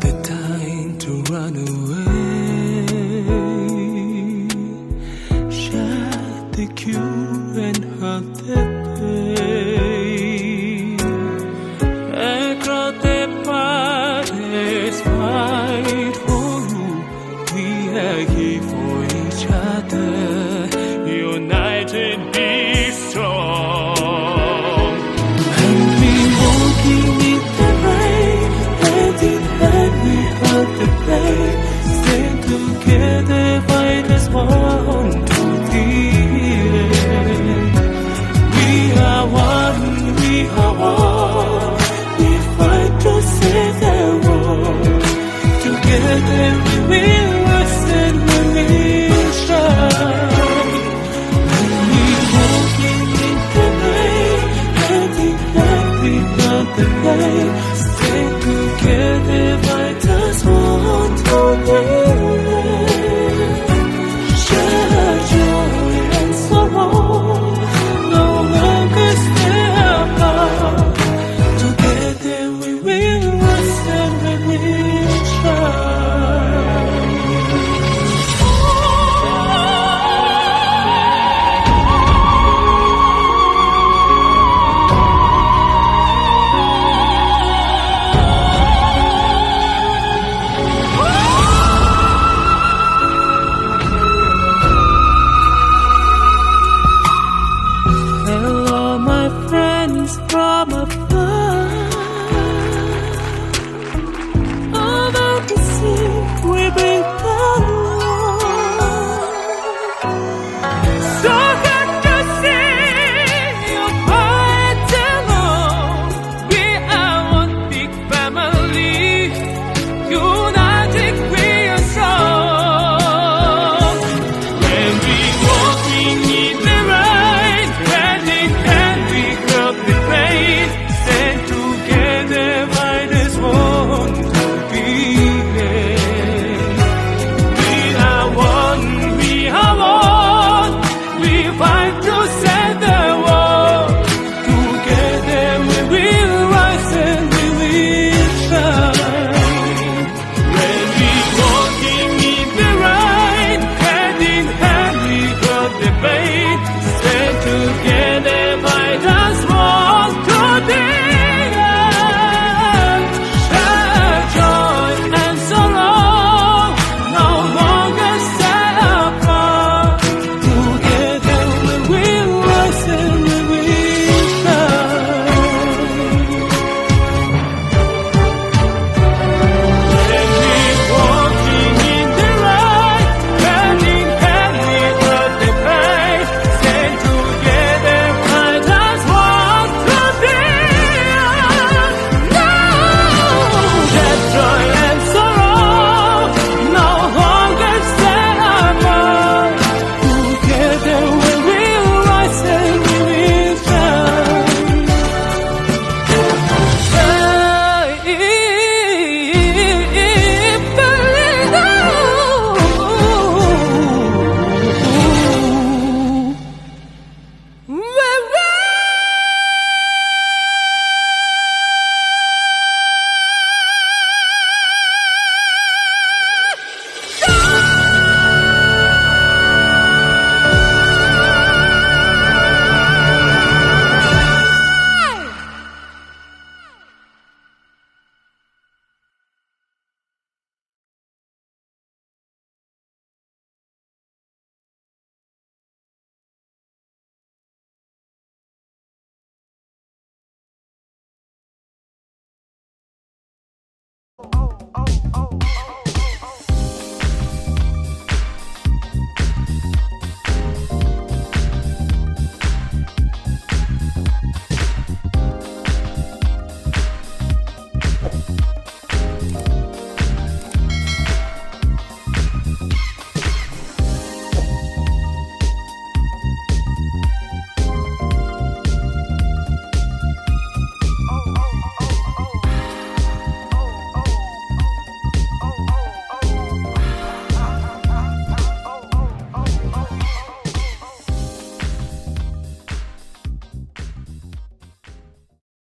the time to run away. Share the cure and hurt the pain. Across the parties, fight for you. We are here for each other, united, be strong. And we walking in the rain, hand in hand we hug the pain. Stay together, fight as one to the end. We are one, we are one. We fight to save the world. Together we will rise and we will shine. When we walking in the rain, hand in hand we hug the pain. Stay together, fight as one to the end. Share joy and sorrow, no longer stay apart. Together we will rise and we will shine. Hello, my friends from afar. Over the sea, we bring